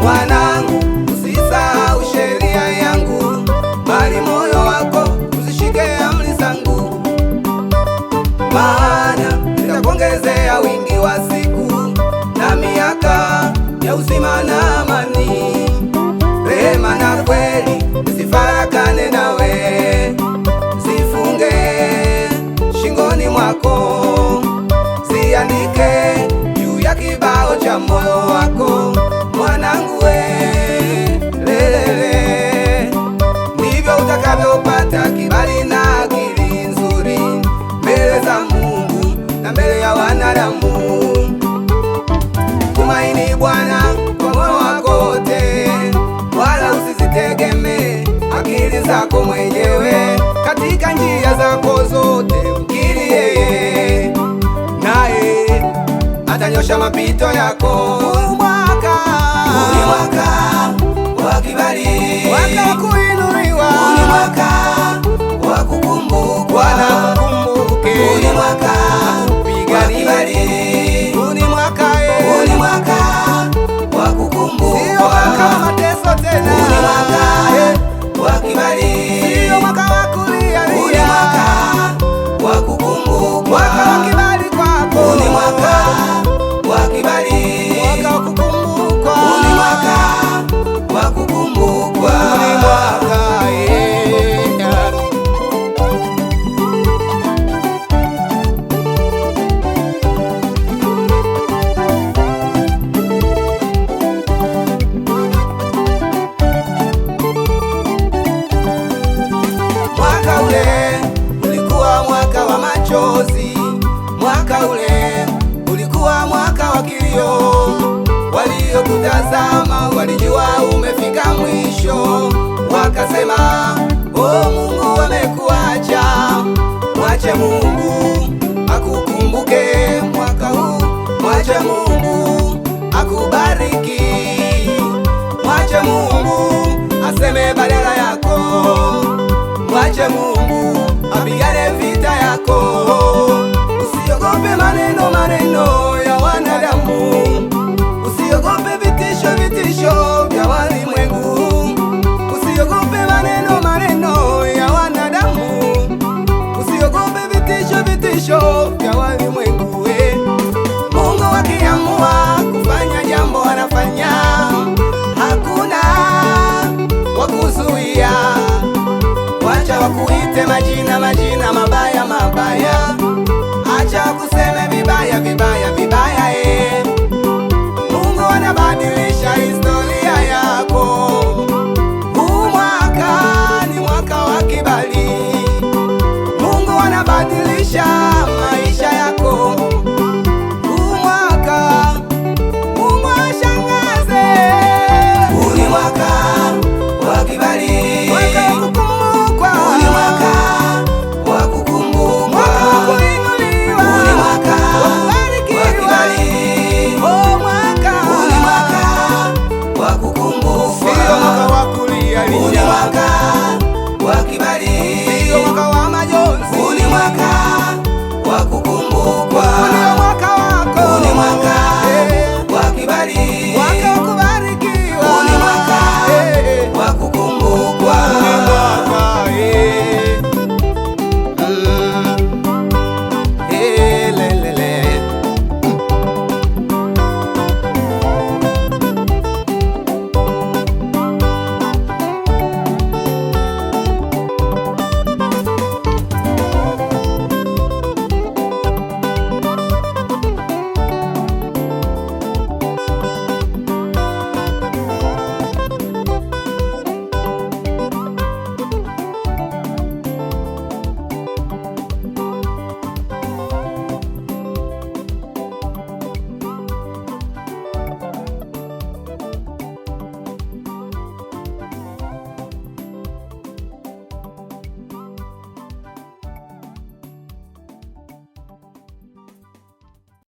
Mwanangu, usisahau sheria yangu, bali moyo wako uzishike amri zangu, maana nitakuongezea wingi wa siku na miaka ya uzima na amani. Rehema na kweli zisifarakane nawe, zifunge shingoni mwako, ziandike juu ya kibao cha moyo wako. Mwanangu we, lelele, ndivyo utakavyopata kibali na akili nzuri mbele za Mungu na mbele ya wanadamu. Tumaini Bwana kwa moyo wako wote, wala usizitegemee akili zako mwenyewe. Katika njia zako zote mkiri yeye, naye atanyosha mapito yako. Ni mwaka wa kibali, mwaka wa kuinuliwa, ni mwaka wa kukumbukwa, Bwana kukumbuke, ni mwaka wa kibali, ni mwaka ni mwaka wa kukumbukwa, sio mwaka wa mateso tena, ni mwaka wa kibali, sio mwaka wa kulia, ni mwaka wa kukumbukwa, mwaka wa kibali kwako, ni mwaka wa kibali, mwaka wa kukumbukwa, ni mwaka wa kukumbukwa, ni mwaka mwaka ule ulikuwa mwaka wa machozi, mwaka ule ulikuwa mwaka wa kilio. Waliokutazama walijua umefika mwisho, wakasema oh, Mungu amekuacha. Mwache Mungu akukumbuke mwaka huu, mwache Mungu akubariki, mwache Mungu aseme badala yako, mwache Mungu apigane vita yako. Usiogope maneno ya wanadamu, usiogope vitisho vya walimwengu, usiogope maneno ya wanadamu, usiogope vitisho vya walimwengu. Mungu akiamua kufanya jambo anafanya, hakuna wakuzuia. Wacha wakuite majina mabaya, acha kuseme vibaya. Mungu anabadilisha historia yako. Huu mwaka ni mwaka wa kibali, Mungu anabadilisha